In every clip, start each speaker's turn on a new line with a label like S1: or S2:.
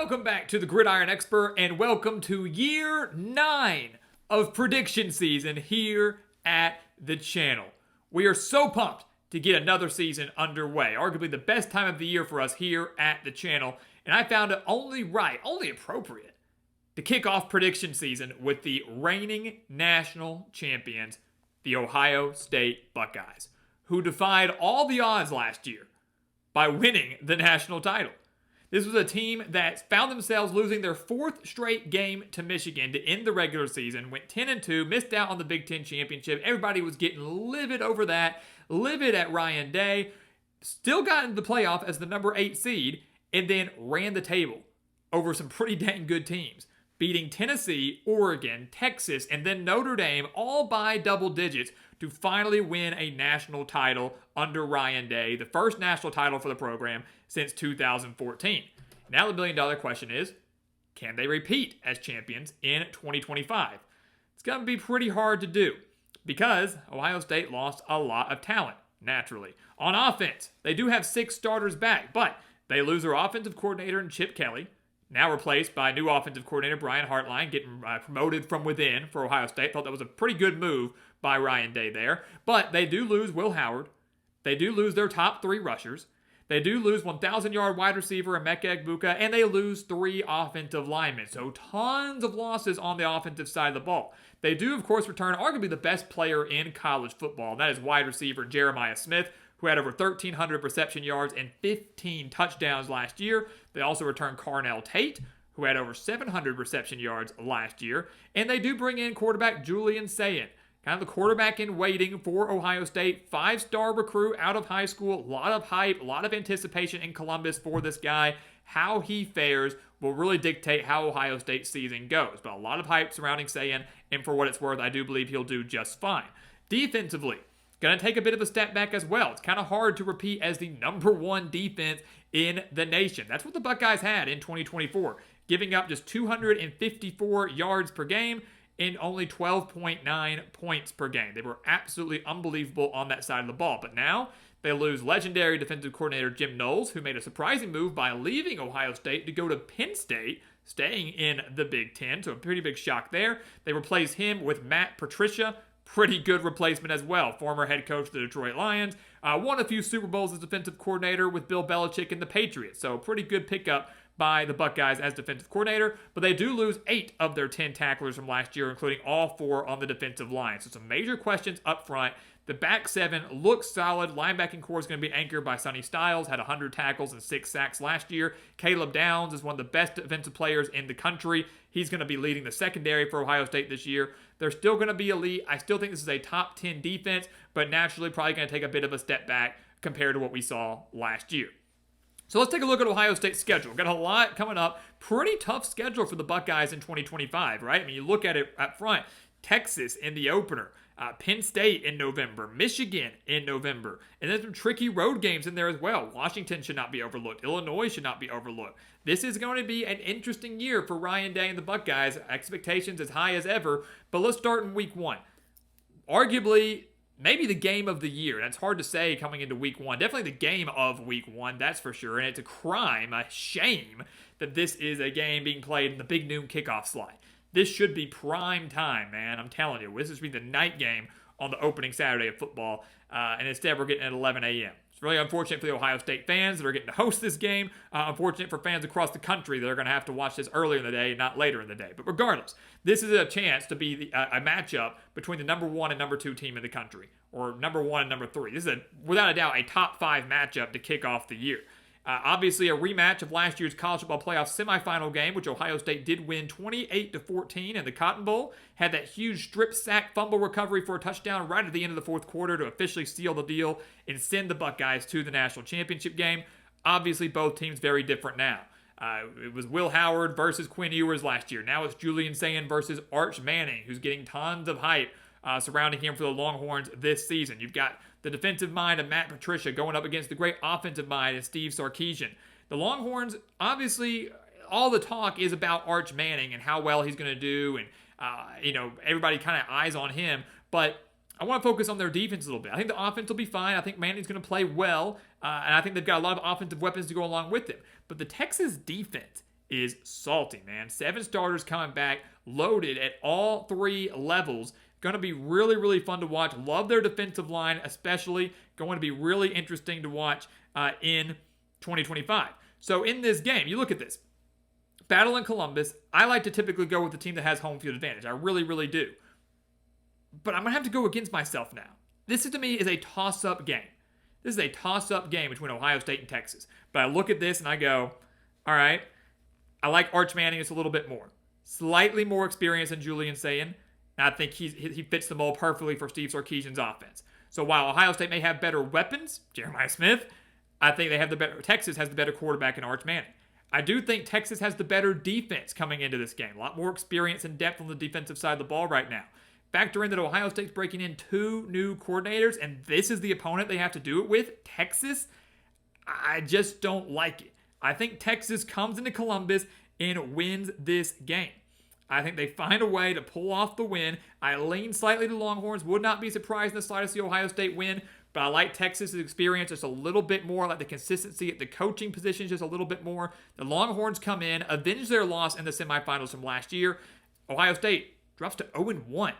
S1: Welcome back to the Gridiron Expert, and welcome to year 9 of prediction season here at the channel. We are so pumped to get another season underway, arguably the best time of the year for us here at the channel, and I found it only right, only appropriate, to kick off prediction season with the reigning national champions, the Ohio State Buckeyes, who defied all the odds last year by winning the national title. This was a team that found themselves losing their 4th straight game to Michigan to end the regular season, went 10-2, missed out on the Big Ten championship. Everybody was getting livid over that, livid at Ryan Day, still got into the playoff as the number 8 seed, and then ran the table over some pretty dang good teams, beating Tennessee, Oregon, Texas, and then Notre Dame all by double digits to finally win a national title under Ryan Day, the first national title for the program since 2014. Now the million-dollar question is, can they repeat as champions in 2025? It's going to be pretty hard to do because Ohio State lost a lot of talent, naturally. On offense, they do have 6 starters back, but they lose their offensive coordinator in Chip Kelly, now replaced by new offensive coordinator Brian Hartline, getting promoted from within for Ohio State. Thought that was a pretty good move by Ryan Day there. But they do lose Will Howard. They do lose their top 3 rushers. They do lose 1,000-yard wide receiver Emeka Egbuka, and they lose 3 offensive linemen. So tons of losses on the offensive side of the ball. They do, of course, return arguably the best player in college football, and that is wide receiver Jeremiah Smith, who had over 1,300 reception yards and 15 touchdowns last year. They also return Carnell Tate, who had over 700 reception yards last year. And they do bring in quarterback Julian Sayin, kind of the quarterback in waiting for Ohio State. 5-star recruit out of high school. A lot of hype, a lot of anticipation in Columbus for this guy. How he fares will really dictate how Ohio State's season goes. But a lot of hype surrounding Sayin, and for what it's worth, I do believe he'll do just fine. Defensively, going to take a bit of a step back as well. It's kind of hard to repeat as the number 1 defense in the nation. That's what the Buckeyes had in 2024, giving up just 254 yards per game and only 12.9 points per game. They were absolutely unbelievable on that side of the ball. But now they lose legendary defensive coordinator Jim Knowles, who made a surprising move by leaving Ohio State to go to Penn State, staying in the Big Ten. So a pretty big shock there. They replace him with Matt Patricia. Pretty good replacement as well. Former head coach of the Detroit Lions. Won a few Super Bowls as defensive coordinator with Bill Belichick and the Patriots. So pretty good pickup by the Buckeyes as defensive coordinator. But they do lose 8 of their 10 tacklers from last year, including all 4 on the defensive line. So some major questions up front. The back 7 looks solid. Linebacking core is going to be anchored by Sonny Styles. Had 100 tackles and 6 sacks last year. Caleb Downs is one of the best defensive players in the country. He's going to be leading the secondary for Ohio State this year. They're still going to be elite. I still think this is a top 10 defense, but naturally probably going to take a bit of a step back compared to what we saw last year. So let's take a look at Ohio State's schedule. We've got a lot coming up. Pretty tough schedule for the Buckeyes in 2025, right? I mean, you look at it up front. Texas in the opener. Penn State in November, Michigan in November, and then some tricky road games in there as well. Washington should not be overlooked. Illinois should not be overlooked. This is going to be an interesting year for Ryan Day and the Buckeyes. Expectations as high as ever, but let's start in week 1. Arguably, maybe the game of the year. That's hard to say coming into week 1. Definitely the game of week 1, that's for sure, and it's a crime, a shame that this is a game being played in the big noon kickoff slot. This should be prime time, man. I'm telling you. This should be the night game on the opening Saturday of football. And instead, we're getting it at 11 a.m. It's really unfortunate for the Ohio State fans that are getting to host this game. Unfortunate for fans across the country that are going to have to watch this earlier in the day, not later in the day. But regardless, this is a chance to be a matchup between the number 1 and number 2 team in the country, or number 1 and number 3. This is, without a doubt, a top 5 matchup to kick off the year. Obviously, a rematch of last year's college football playoff semifinal game, which Ohio State did win 28-14 in the Cotton Bowl. Had that huge strip sack fumble recovery for a touchdown right at the end of the 4th quarter to officially seal the deal and send the Buckeyes to the national championship game. Obviously, both teams very different now. It was Will Howard versus Quinn Ewers last year. Now it's Julian Sayin versus Arch Manning, who's getting tons of hype surrounding him for the Longhorns this season. You've got the defensive mind of Matt Patricia going up against the great offensive mind of Steve Sarkisian. The Longhorns, obviously, all the talk is about Arch Manning and how well he's going to do, and everybody kind of eyes on him. But I want to focus on their defense a little bit. I think the offense will be fine. I think Manning's going to play well, and I think they've got a lot of offensive weapons to go along with him. But the Texas defense is salty, man. 7 starters coming back, loaded at all 3 levels. Going to be really, really fun to watch. Love their defensive line, especially. Going to be really interesting to watch in 2025. So in this game, you look at this. Battle in Columbus, I like to typically go with the team that has home field advantage. I really, really do. But I'm going to have to go against myself now. This, to me, is a toss-up game. This is a toss-up game between Ohio State and Texas. But I look at this and I go, all right, I like Arch Manning just a little bit more. Slightly more experience than Julian Sayin. And I think he fits the mold perfectly for Steve Sarkisian's offense. So while Ohio State may have better weapons, Jeremiah Smith, I think Texas has the better quarterback in Arch Manning. I do think Texas has the better defense coming into this game. A lot more experience and depth on the defensive side of the ball right now. Factor in that Ohio State's breaking in 2 new coordinators, and this is the opponent they have to do it with, Texas. I just don't like it. I think Texas comes into Columbus and wins this game. I think they find a way to pull off the win. I lean slightly to Longhorns. Would not be surprised in the slightest to see Ohio State win, but I like Texas' experience just a little bit more. I like the consistency at the coaching positions just a little bit more. The Longhorns come in, avenge their loss in the semifinals from last year. Ohio State drops to 0-1.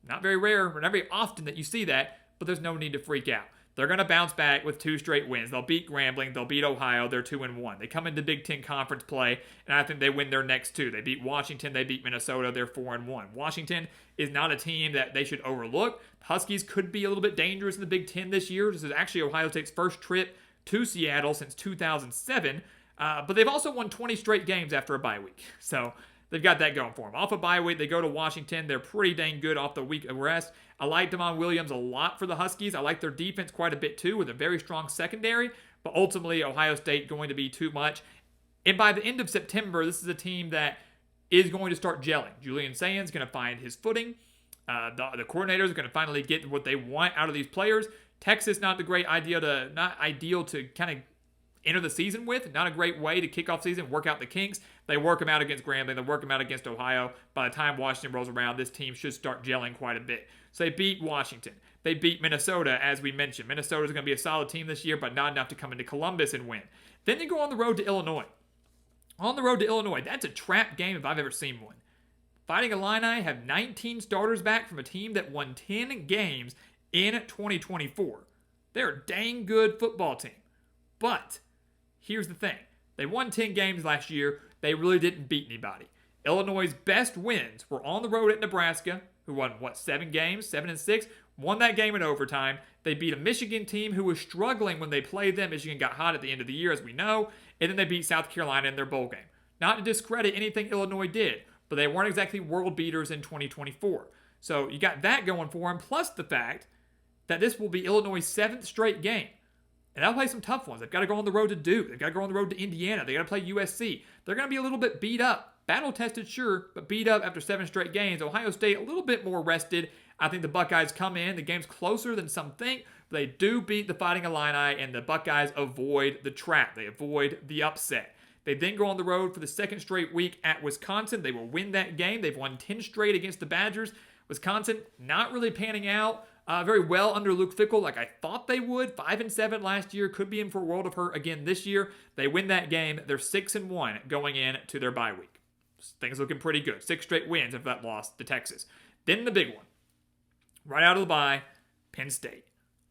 S1: Not very rare, or not very often that you see that, but there's no need to freak out. They're going to bounce back with 2 straight wins. They'll beat Grambling. They'll beat Ohio. They're 2-1. They come into Big Ten Conference play, and I think they win their next 2. They beat Washington. They beat Minnesota. They're 4-1. Washington is not a team that they should overlook. Huskies could be a little bit dangerous in the Big Ten this year. This is actually Ohio State's first trip to Seattle since 2007. But they've also won 20 straight games after a bye week. So they've got that going for them. Off a bye week, they go to Washington. They're pretty dang good off the week of rest. I like Damon Williams a lot for the Huskies. I like their defense quite a bit too, with a very strong secondary. But ultimately, Ohio State going to be too much. And by the end of September, this is a team that is going to start gelling. Julian Sayin's going to find his footing. The coordinators are going to finally get what they want out of these players. Texas, not ideal to kind of enter the season with. Not a great way to kick off season, work out the kinks. They work them out against Grambling. They work them out against Ohio. By the time Washington rolls around, this team should start gelling quite a bit. So they beat Washington. They beat Minnesota, as we mentioned. Minnesota's going to be a solid team this year, but not enough to come into Columbus and win. Then you go on the road to Illinois. On the road to Illinois, that's a trap game if I've ever seen one. Fighting Illini have 19 starters back from a team that won 10 games in 2024. They're a dang good football team. But here's the thing. They won 10 games last year. They really didn't beat anybody. Illinois' best wins were on the road at Nebraska, who won, 7 games? 7-6? Won that game in overtime. They beat a Michigan team who was struggling when they played them. Michigan got hot at the end of the year, as we know. And then they beat South Carolina in their bowl game. Not to discredit anything Illinois did, but they weren't exactly world beaters in 2024. So you got that going for them, plus the fact that this will be Illinois' 7th straight game. And they'll play some tough ones. They've got to go on the road to Duke. They've got to go on the road to Indiana. They've got to play USC. They're going to be a little bit beat up. Battle-tested, sure, but beat up after 7 straight games. Ohio State a little bit more rested. I think the Buckeyes come in. The game's closer than some think. But they do beat the Fighting Illini, and the Buckeyes avoid the trap. They avoid the upset. They then go on the road for the 2nd straight week at Wisconsin. They will win that game. They've won 10 straight against the Badgers. Wisconsin not really panning out very well under Luke Fickell like I thought they would. 5-7 last year. Could be in for a world of hurt again this year. They win that game. They're 6-1 going into their bye week. Things looking pretty good. 6 straight wins after that loss to Texas. Then the big one. Right out of the bye, Penn State.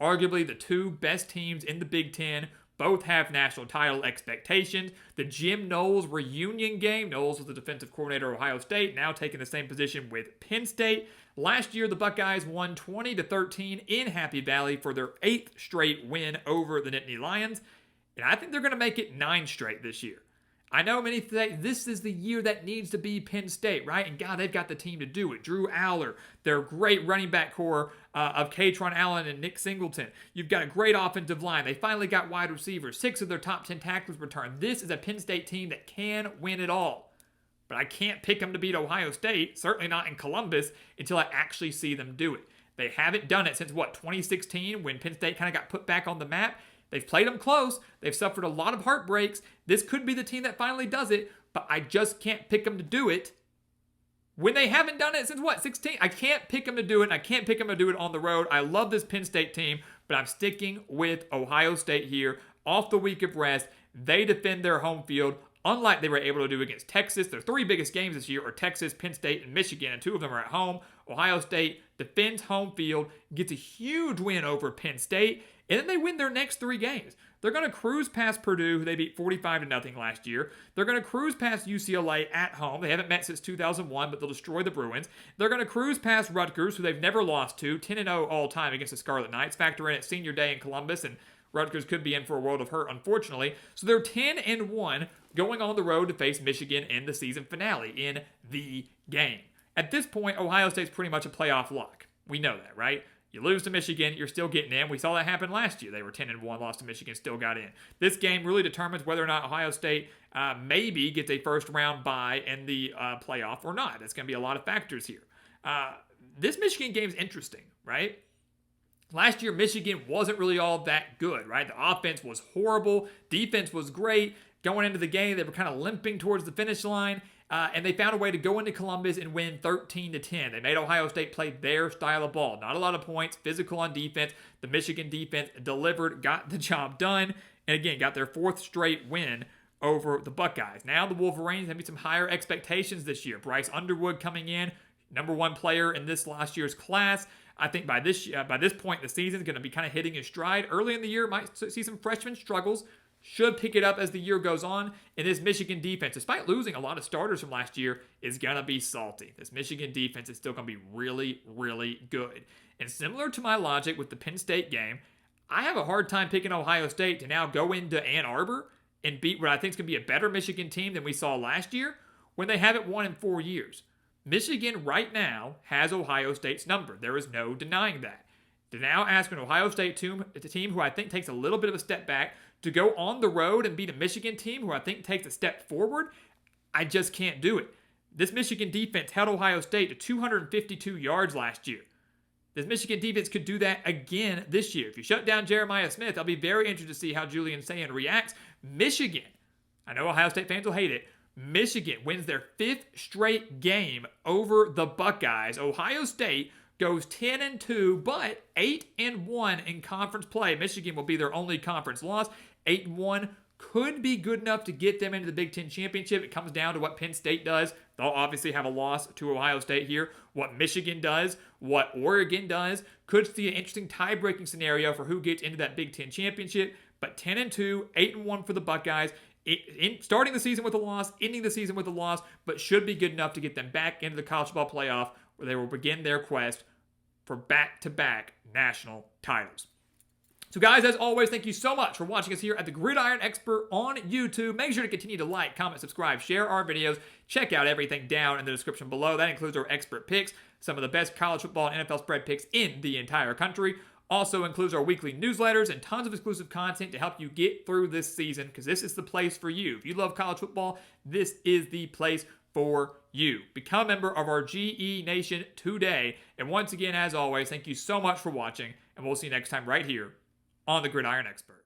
S1: Arguably the 2 best teams in the Big Ten. Both have national title expectations. The Jim Knowles reunion game. Knowles was the defensive coordinator of Ohio State, now taking the same position with Penn State. Last year, the Buckeyes won 20-13 in Happy Valley for their 8th straight win over the Nittany Lions. And I think they're going to make it 9 straight this year. I know many say this is the year that needs to be Penn State, right? And God, they've got the team to do it. Drew Aller, their great running back core of Katron Allen and Nick Singleton. You've got a great offensive line. They finally got wide receivers. 6 of their top 10 tacklers returned. This is a Penn State team that can win it all. But I can't pick them to beat Ohio State, certainly not in Columbus, until I actually see them do it. They haven't done it since, 2016, when Penn State kind of got put back on the map. They've played them close. They've suffered a lot of heartbreaks. This could be the team that finally does it, but I just can't pick them to do it when they haven't done it since, 16? I can't pick them to do it, and I can't pick them to do it on the road. I love this Penn State team, but I'm sticking with Ohio State here. Off the week of rest, they defend their home field unlike they were able to do against Texas. Their 3 biggest games this year are Texas, Penn State, and Michigan, and 2 of them are at home. Ohio State defends home field, gets a huge win over Penn State, and then they win their next 3 games. They're going to cruise past Purdue, who they beat 45-0 last year. They're going to cruise past UCLA at home. They haven't met since 2001, but they'll destroy the Bruins. They're going to cruise past Rutgers, who they've never lost to, 10-0 all time against the Scarlet Knights. Factor in at senior day in Columbus, and Rutgers could be in for a world of hurt, unfortunately. So they're 10-1 going on the road to face Michigan in the season finale in the game. At this point, Ohio State's pretty much a playoff lock. We know that, right? You lose to Michigan, you're still getting in. We saw that happen last year. They were 10-1, lost to Michigan, still got in. This game really determines whether or not Ohio State maybe gets a first-round bye in the playoff or not. There's going to be a lot of factors here. This Michigan game's interesting, right? Last year, Michigan wasn't really all that good, right? The offense was horrible. Defense was great. Going into the game, they were kind of limping towards the finish line. And they found a way to go into Columbus and win 13-10. They made Ohio State play their style of ball. Not a lot of points, physical on defense. The Michigan defense delivered, got the job done, and again, got their 4th straight win over the Buckeyes. Now the Wolverines have some higher expectations this year. Bryce Underwood coming in, number 1 player in this last year's class. I think by this point in the season, is going to be kind of hitting his stride. Early in the year, might see some freshman struggles. Should pick it up as the year goes on. And this Michigan defense, despite losing a lot of starters from last year, is going to be salty. This Michigan defense is still going to be really, really good. And similar to my logic with the Penn State game, I have a hard time picking Ohio State to now go into Ann Arbor and beat what I think is going to be a better Michigan team than we saw last year when they haven't won in 4 years. Michigan right now has Ohio State's number. There is no denying that. To now ask an Ohio State team who I think takes a little bit of a step back to go on the road and beat a Michigan team who I think takes a step forward, I just can't do it. This Michigan defense held Ohio State to 252 yards last year. This Michigan defense could do that again this year. If you shut down Jeremiah Smith, I'll be very interested to see how Julian Sayin reacts. Michigan, I know Ohio State fans will hate it, Michigan wins their 5th straight game over the Buckeyes. Ohio State goes 10-2, but 8-1 in conference play. Michigan will be their only conference loss. 8-1 could be good enough to get them into the Big Ten Championship. It comes down to what Penn State does. They'll obviously have a loss to Ohio State here. What Michigan does, what Oregon does, could see an interesting tie-breaking scenario for who gets into that Big Ten Championship. But 10-2, 8-1 for the Buckeyes. Starting the season with a loss, ending the season with a loss, but should be good enough to get them back into the college football playoff, where they will begin their quest for back-to-back national titles. So guys, as always, thank you so much for watching us here at the Gridiron Expert on YouTube. Make sure to continue to like, comment, subscribe, share our videos. Check out everything down in the description below. That includes our expert picks, some of the best college football and NFL spread picks in the entire country. Also includes our weekly newsletters and tons of exclusive content to help you get through this season, because this is the place for you. If you love college football, this is the place for you. Become a member of our GE Nation today. And once again, as always, thank you so much for watching, and we'll see you next time right here on the Gridiron Expert.